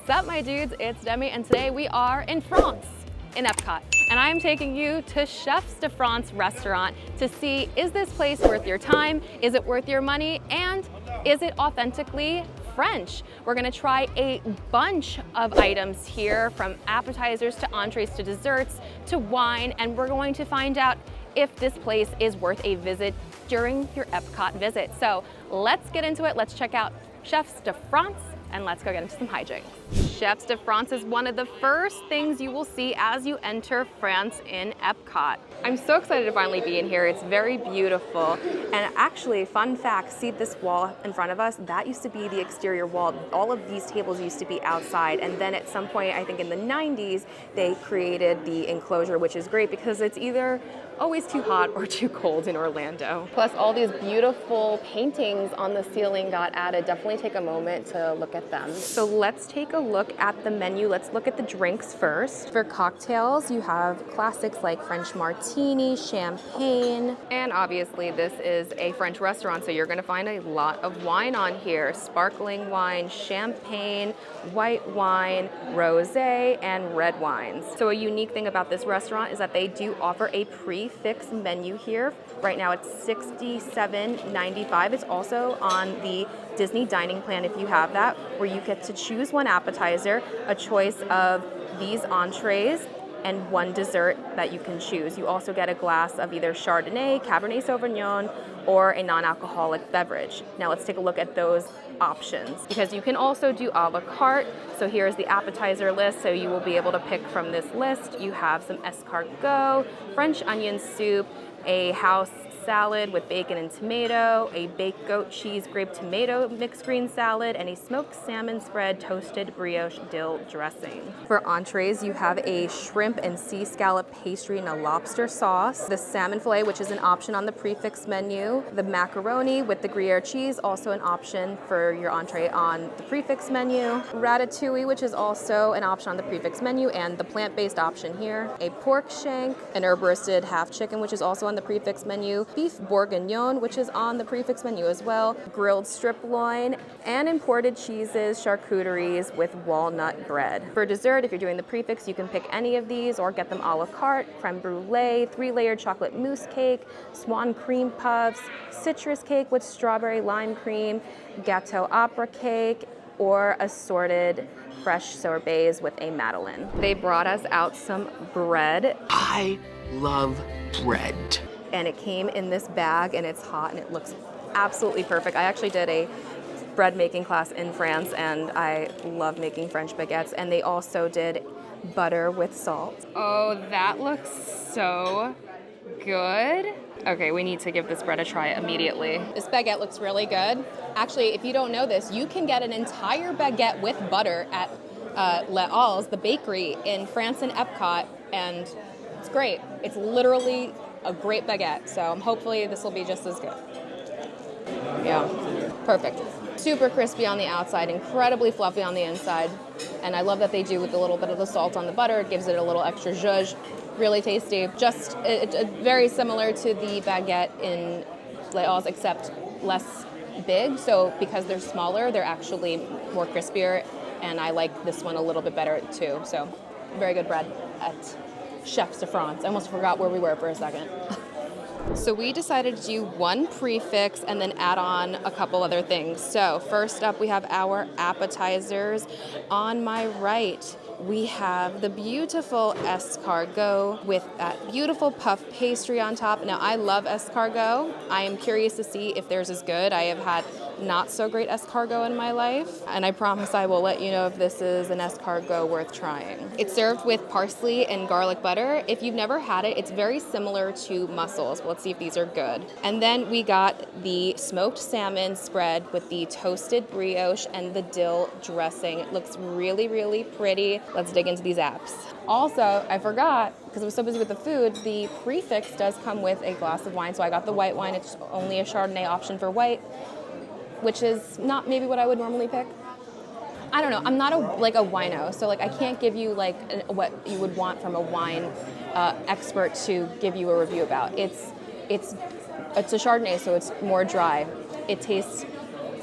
Sup, my dudes, it's Demi, and today we are in France, in Epcot. And I'm taking you to Chefs de France restaurant to see, is this place worth your time? Is it worth your money? And is it authentically French? We're gonna try a bunch of items here, from appetizers to entrees to desserts to wine, and we're going to find out if this place is worth a visit during your Epcot visit. So let's get into it. Let's check out Chefs de France and let's go get into some hijinks. Chefs de France is one of the first things you will see as you enter France in Epcot. I'm so excited to finally be in here. It's very beautiful. And actually, fun fact, see this wall in front of us? That used to be the exterior wall. All of these tables used to be outside. And then at some point, I think in the 90s, they created the enclosure, which is great because it's either always too hot or too cold in Orlando. Plus all these beautiful paintings on the ceiling got added. Definitely take a moment to look at them. So let's take a look at the menu. Let's look at the drinks first. For cocktails, you have classics like French martini, champagne, and obviously this is a French restaurant, so you're gonna find a lot of wine on here. Sparkling wine, champagne, white wine, rosé, and red wines. So a unique thing about this restaurant is that they do offer a prix menu here. Right now it's $67.95. It's also on the Disney dining plan if you have that, where you get to choose one appetizer, a choice of these entrees, and one dessert that you can choose. You also get a glass of either Chardonnay, Cabernet Sauvignon, or a non-alcoholic beverage. Now let's take a look at those options, because you can also do a la carte. So here's the appetizer list, so you will be able to pick from this list. You have some escargot, French onion soup, a house salad with bacon and tomato, a baked goat cheese grape tomato mixed green salad, and a smoked salmon spread toasted brioche dill dressing. For entrees, you have a shrimp and sea scallop pastry and a lobster sauce, the salmon fillet, which is an option on the prix menu, the macaroni with the Gruyere cheese, also an option for your entree on the prix menu, Ratatouille, which is also an option on the prix menu, and the plant-based option here, a pork shank, an herb roasted half chicken, which is also on the prix menu, beef bourguignon, which is on the prix menu as well, grilled strip loin, and imported cheeses, charcuteries with walnut bread. For dessert, if you're doing the prix, you can pick any of these or get them a la carte: creme brulee, 3-layered chocolate mousse cake, swan cream puffs, citrus cake with strawberry lime cream, gâteau opera cake, or assorted fresh sorbets with a madeleine. They brought us out some bread. I love bread. And it came in this bag, and it's hot, and it looks absolutely perfect. I actually did a bread making class in France, and I love making French baguettes, and they also did butter with salt. Oh, that looks so good. Okay, we need to give this bread a try immediately. This baguette looks really good. Actually, if you don't know this, you can get an entire baguette with butter at Les Halles, the bakery in France and Epcot, and it's great. It's literally a great baguette, so hopefully this will be just as good. Yeah, perfect. Super crispy on the outside, incredibly fluffy on the inside, and I love that they do with a little bit of the salt on the butter. It gives it a little extra zhuzh. Really tasty. Just very similar to the baguette in Les Halles, except less big. So because they're smaller, they're actually more crispier, and I like this one a little bit better too. So very good bread at Chefs de France. I almost forgot where we were for a second. So we decided to do one prix and then add on a couple other things. So first up, we have our appetizers. On my right, we have the beautiful escargot with that beautiful puff pastry on top. Now, I love escargot. I am curious to see if theirs is good. I have had not so great escargot in my life, and I promise I will let you know if this is an escargot worth trying. It's served with parsley and garlic butter. If you've never had it, it's very similar to mussels. Let's see if these are good. And then we got the smoked salmon spread with the toasted brioche and the dill dressing. It looks really, really pretty. Let's dig into these apps. Also, I forgot, because I was so busy with the food, the prix does come with a glass of wine, so I got the white wine. It's only a Chardonnay option for white, which is not maybe what I would normally pick. I don't know. I'm not a wino, so I can't give you what you would want from a wine expert to give you a review about. It's a Chardonnay, so it's more dry. It tastes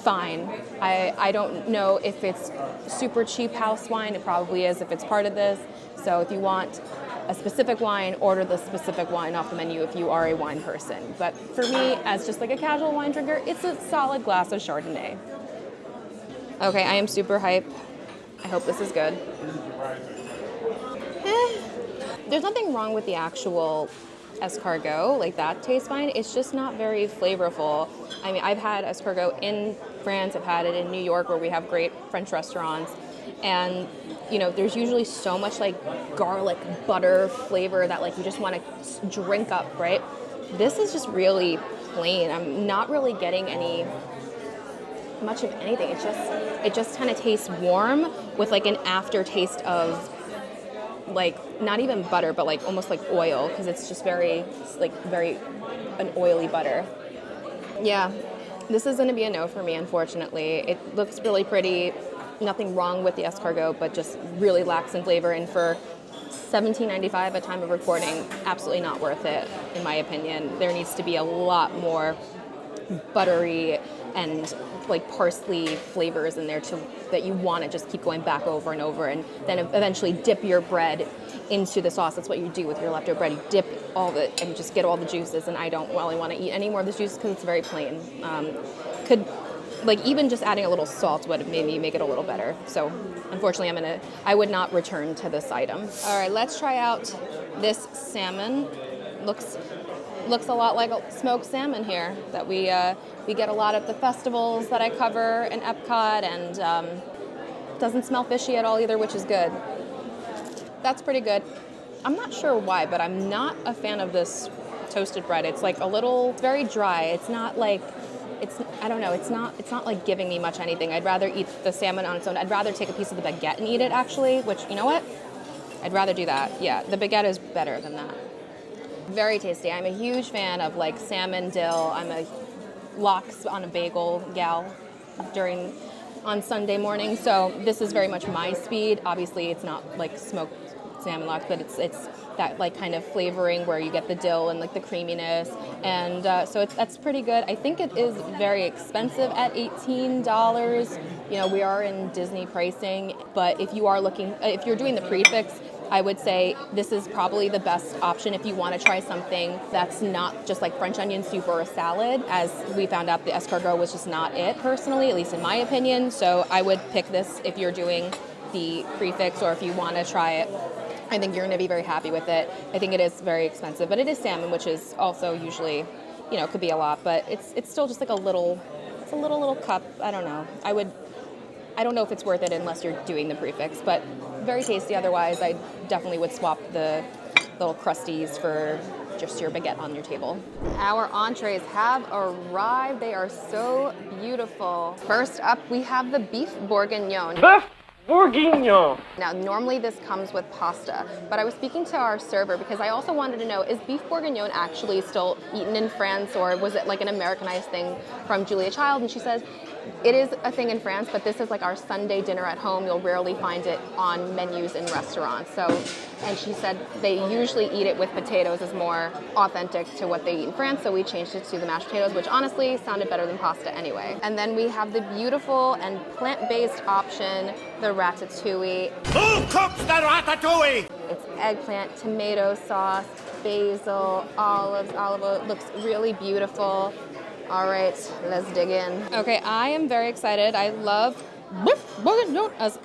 fine. I don't know if it's super cheap house wine. It probably is if it's part of this. So if you want a specific wine, order the specific wine off the menu if you are a wine person. But for me, as just like a casual wine drinker, it's a solid glass of Chardonnay. Okay, I am super hype. I hope this is good. There's nothing wrong with the actual escargot, like that tastes fine. It's just not very flavorful. I mean, I've had escargot in France, I've had it in New York where we have great French restaurants. And, you know, there's usually so much like garlic butter flavor that like you just want to drink up, right? This is just really plain. I'm not really getting much of anything. it just kind of tastes warm with like an aftertaste of like not even butter, but like almost like oil, because it's just very an oily butter. Yeah, this is going to be a no for me, unfortunately. It looks really pretty. Nothing wrong with the escargot, but just really lacks in flavor. And for $17.95 at time of recording, absolutely not worth it, in my opinion. There needs to be a lot more buttery and like parsley flavors in there that you want to just keep going back over and over, and then eventually dip your bread into the sauce. That's what you do with your leftover bread. You dip all of it and just get all the juices, and I don't really want to eat any more of the juice because it's very plain. Like even just adding a little salt would have made me make it a little better. So unfortunately, I would not return to this item. All right, let's try out this salmon. Looks a lot like a smoked salmon here that we get a lot at the festivals that I cover in Epcot, and doesn't smell fishy at all either, which is good. That's pretty good. I'm not sure why, but I'm not a fan of this toasted bread. It's like it's very dry. It's not like, I don't know, it's not like giving me much anything. I'd rather eat the salmon on its own. I'd rather take a piece of the baguette and eat it, actually, which, you know what? I'd rather do that. Yeah, the baguette is better than that. Very tasty. I'm a huge fan of like salmon dill. I'm a lox on a bagel gal on Sunday morning. So this is very much my speed. Obviously, it's not like smoked salmon lox, but it's that like kind of flavoring where you get the dill and like the creaminess, and so that's pretty good. I think it is very expensive at $18. You know, we are in Disney pricing, but if you're doing the prefix, I would say this is probably the best option if you want to try something that's not just like French onion soup or a salad. As we found out, the escargot was just not it, personally, at least in my opinion. So I would pick this if you're doing the prefix, or if you want to try it. I think you're going to be very happy with it. I think it is very expensive, but it is salmon, which is also usually, you know, could be a lot, but it's still just like a little cup. I don't know. I don't know if it's worth it unless you're doing the prefix, but very tasty. Otherwise, I definitely would swap the little crusties for just your baguette on your table. Our entrees have arrived. They are so beautiful. First up, we have the beef bourguignon. Bourguignon. Now, normally this comes with pasta, but I was speaking to our server because I also wanted to know, is beef bourguignon actually still eaten in France, or was it like an Americanized thing from Julia Child? And she says, it is a thing in France, but this is like our Sunday dinner at home. You'll rarely find it on menus in restaurants. And she said they usually eat it with potatoes, is more authentic to what they eat in France. So we changed it to the mashed potatoes, which honestly sounded better than pasta anyway. And then we have the beautiful and plant-based option, the ratatouille. Who cooks the ratatouille? It's eggplant, tomato sauce, basil, olives. Olive oil. It looks really beautiful. All right, let's dig in. Okay, I am very excited. I love beef bourguignon, as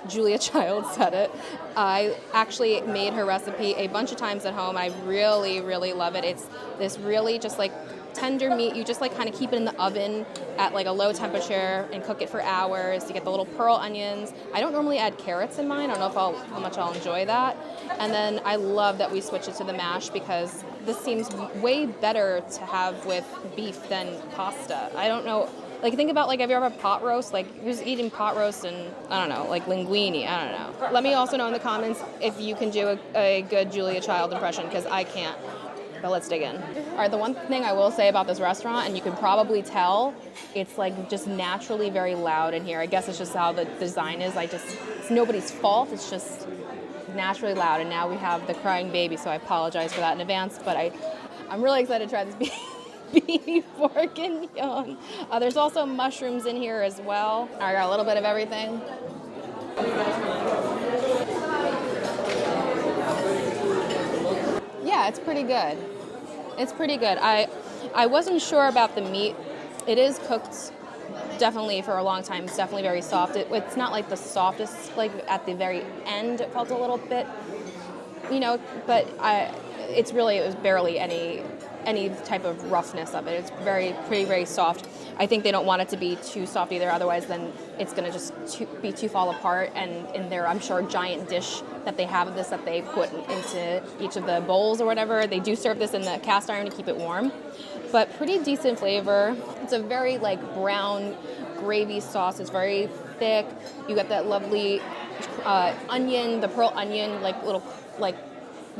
Julia Child said it. I actually made her recipe a bunch of times at home. I really, really love it. It's this really just like tender meat. You just like kind of keep it in the oven at like a low temperature and cook it for hours. You get the little pearl onions. I don't normally add carrots in mine. I don't know how much I'll enjoy that. And then I love that we switch it to the mash, because this seems way better to have with beef than pasta. I don't know. Like, think about, like, have you ever had pot roast? Like, you're just eating pot roast and, I don't know, like linguine. I don't know. Let me also know in the comments if you can do a good Julia Child impression, because I can't. But let's dig in. All right, the one thing I will say about this restaurant, and you can probably tell, it's like just naturally very loud in here. I guess it's just how the design is. It's nobody's fault. It's just naturally loud. And now we have the crying baby, so I apologize for that in advance. But I'm really excited to try this beef. beef bourguignon. There's also mushrooms in here as well. I got a little bit of everything. Yeah, it's pretty good. It's pretty good. I wasn't sure about the meat. It is cooked definitely for a long time. It's definitely very soft. It's not like the softest, like at the very end it felt a little bit, but it was barely any type of roughness of it. It's pretty, very soft. I think they don't want it to be too soft either, otherwise then it's going to just be too fall apart. And in their, I'm sure, giant dish that they have of this that they put into each of the bowls or whatever, they do serve this in the cast iron to keep it warm. But pretty decent flavor. It's a very brown gravy sauce. It's very thick. You got that lovely onion, the pearl onion, little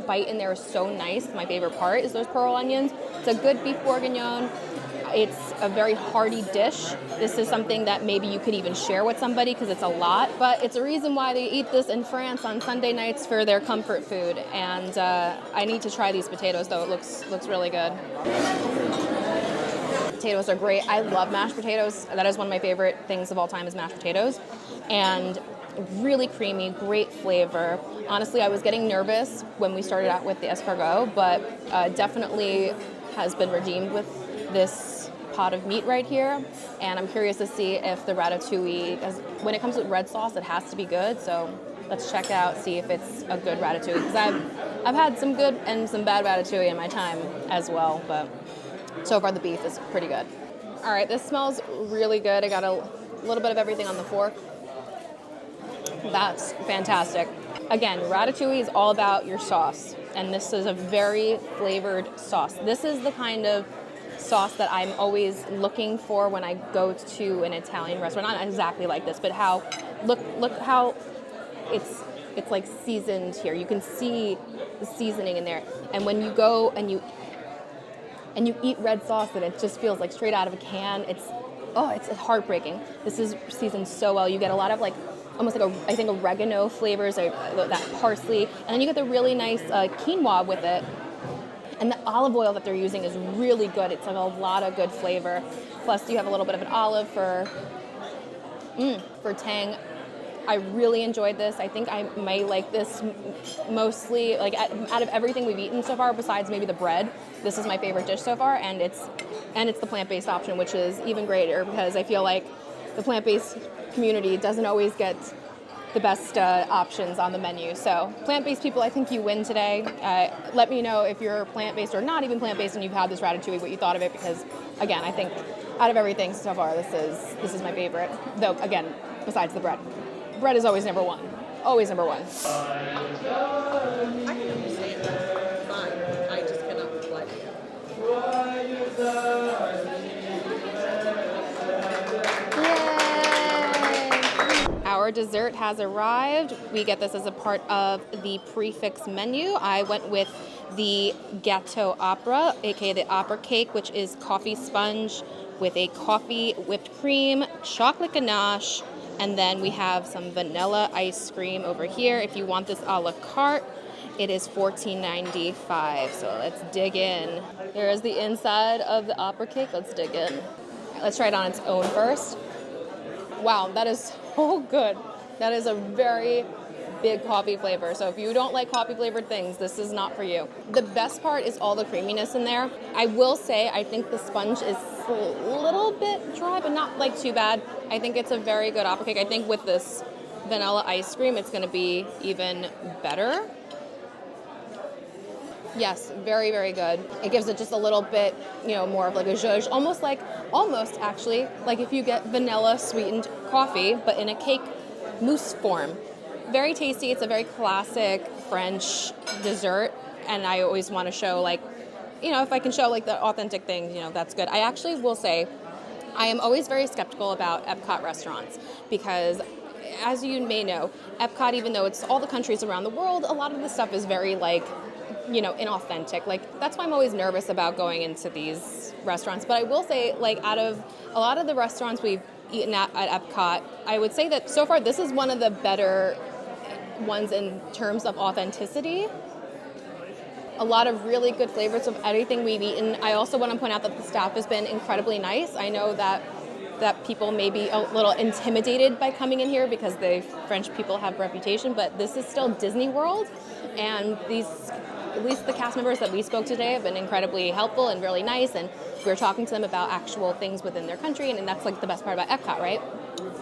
bite in there is so nice. My favorite part is those pearl onions. It's a good beef bourguignon. It's a very hearty dish. This is something that maybe you could even share with somebody because it's a lot, but it's a reason why they eat this in France on Sunday nights for their comfort food. And I need to try these potatoes though. It looks really good. Potatoes are great. I love mashed potatoes. That is one of my favorite things of all time is mashed potatoes. And really creamy, great flavor. Honestly, I was getting nervous when we started out with the escargot, but definitely has been redeemed with this pot of meat right here. And I'm curious to see if the ratatouille, when it comes with red sauce, it has to be good. So let's check out, see if it's a good ratatouille. Because I've had some good and some bad ratatouille in my time as well, but so far the beef is pretty good. All right, this smells really good. I got a little bit of everything on the fork. That's fantastic. Again, ratatouille is all about your sauce, and this is a very flavored sauce. This is the kind of sauce that I'm always looking for when I go to an Italian restaurant. Not exactly like this, but look how it's like seasoned here. You can see the seasoning in there. And when you go and you eat red sauce, and it just feels like straight out of a can. It's heartbreaking. This is seasoned so well. You get a lot of almost I think oregano flavors, or that parsley, and then you get the really nice quinoa with it. And the olive oil that they're using is really good. It's a lot of good flavor. Plus you have a little bit of an olive for tang. I really enjoyed this. I think I may like this mostly, out of everything we've eaten so far, besides maybe the bread. This is my favorite dish so far, and it's the plant-based option, which is even greater because I feel like the plant-based community doesn't always get the best options on the menu. So plant-based people, I think you win today. Let me know if you're plant-based or not even plant-based and you've had this ratatouille, what you thought of it, because again, I think out of everything so far, this is my favorite. Though again, besides the bread. Bread is always number one. Always number one. I can understand that. Fine. I just cannot like Yay! Our dessert has arrived. We get this as a part of the prix menu. I went with the gâteau opera, aka the opera cake, which is coffee sponge with a coffee whipped cream, chocolate ganache, and then we have some vanilla ice cream over here. If you want this a la carte, it is $14.95. So let's dig in. Here is the inside of the opera cake. Let's dig in. Let's try it on its own first. Wow, that is so good. That is a very big coffee flavor. So if you don't like coffee flavored things, this is not for you. The best part is all the creaminess in there. I will say, I think the sponge is a little bit dry, but not too bad. I think it's a very good opera cake. I think with this vanilla ice cream, it's going to be even better. Yes, very, very good. It gives it just a little bit, more of a zhuzh, almost actually, like if you get vanilla sweetened coffee, but in a cake mousse form. Very tasty. It's a very classic French dessert, and I always want to show if I can show the authentic things, that's good. I actually will say I am always very skeptical about Epcot restaurants because, as you may know, Epcot, even though it's all the countries around the world, a lot of the stuff is very inauthentic. That's why I'm always nervous about going into these restaurants. But I will say, out of a lot of the restaurants we've eaten at Epcot, I would say that so far this is one of the better ones in terms of authenticity. a lot of really good flavors of everything we've eaten. I also want to point out that the staff has been incredibly nice. I know that people may be a little intimidated by coming in here because the French people have reputation, but this is still Disney World, and at least the cast members that we spoke to today have been incredibly helpful and really nice, and we're talking to them about actual things within their country, and that's like the best part about Epcot, right?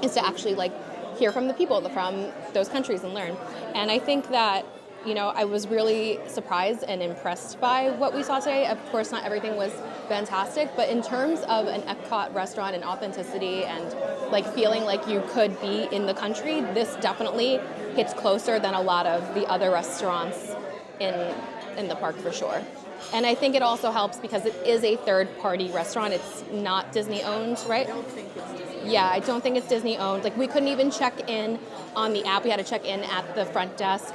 Is to actually like hear from the people from those countries and learn. And I think that, you know, I was really surprised and impressed by what we saw today. Of course, not everything was fantastic, but in terms of an Epcot restaurant and authenticity and like feeling like you could be in the country, this definitely hits closer than a lot of the other restaurants in the park for sure. And I think it also helps because it is a third-party restaurant. It's not Disney-owned, right? I don't think it's Disney. Yeah, I don't think it's Disney-owned. Like, we couldn't even check in on the app. We had to check in at the front desk.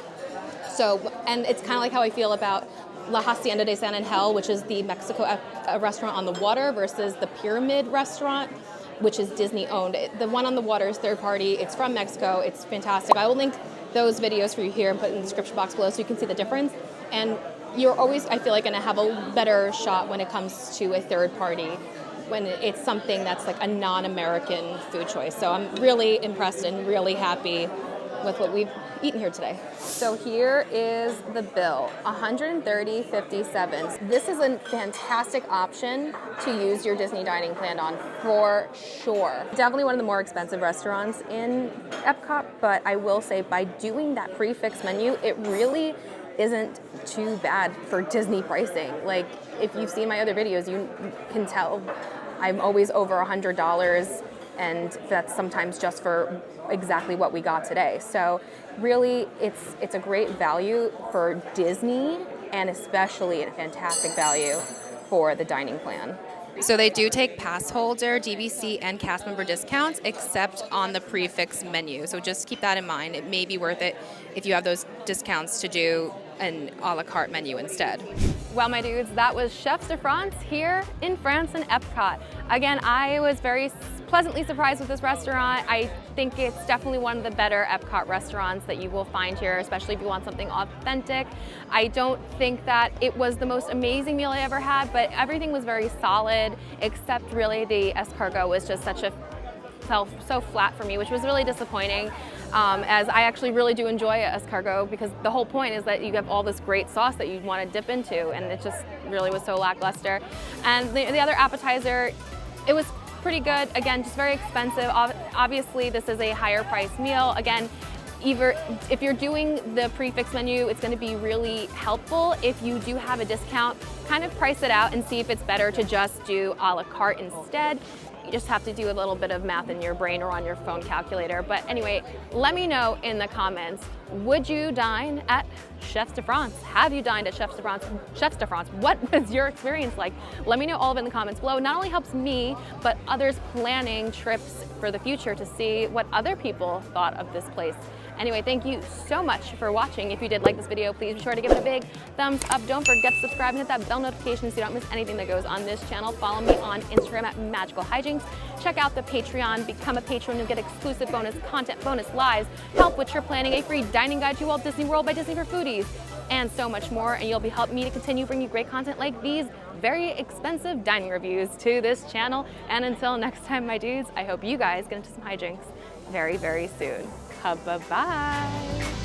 So, and it's kind of like how I feel about La Hacienda de San Angel, which is the Mexico restaurant on the water, versus the Pyramid restaurant, which is Disney-owned. The one on the water is third-party. It's from Mexico. It's fantastic. I will link those videos for you here and put in the description box below so you can see the difference. And you're always, I feel like, going to have a better shot when it comes to a third party, when it's something that's like a non-American food choice. So I'm really impressed and really happy with what we've eaten here today. So here is the bill, $130.57. This is a fantastic option to use your Disney dining plan on for sure. Definitely one of the more expensive restaurants in Epcot, but I will say by doing that prix menu, it really isn't too bad for Disney pricing. Like, if you've seen my other videos, you can tell I'm always over $100, and that's sometimes just for exactly what we got today. So really, it's a great value for Disney, and especially a fantastic value for the dining plan. So they do take pass holder, DVC, and cast member discounts, except on the prix menu. So just keep that in mind. It may be worth it if you have those discounts to do an a la carte menu instead. Well, my dudes, that was Chefs de France here in France and Epcot. Again, I was very pleasantly surprised with this restaurant. I think it's definitely one of the better Epcot restaurants that you will find here, especially if you want something authentic. I don't think that it was the most amazing meal I ever had, but everything was very solid, except really the escargot was just fell so flat for me, which was really disappointing, as I actually really do enjoy escargot, because the whole point is that you have all this great sauce that you want to dip into, and it just really was so lackluster. And the other appetizer, it was pretty good. Again, just very expensive. Obviously, this is a higher price meal. Again, either if you're doing the prix menu, it's going to be really helpful. If you do have a discount, kind of price it out and see if it's better to just do a la carte instead. You just have to do a little bit of math in your brain or on your phone calculator. But anyway, let me know in the comments, would you dine at Chefs de France? Have you dined at Chefs de France? Chefs de France, what was your experience like? Let me know all of it in the comments below. It not only helps me, but others planning trips for the future to see what other people thought of this place. Anyway, thank you so much for watching. If you did like this video, please be sure to give it a big thumbs up. Don't forget to subscribe and hit that bell notification so you don't miss anything that goes on this channel. Follow me on Instagram at Magical Hijinx. Check out the Patreon. Become a patron. You'll get exclusive bonus content, bonus lives, help with trip planning, a free dining guide to Walt Disney World by Disney for Foodies, and so much more. And you'll be helping me to continue bringing you great content like these very expensive dining reviews to this channel. And until next time, my dudes, I hope you guys get into some hijinks very, very soon. Bye-bye.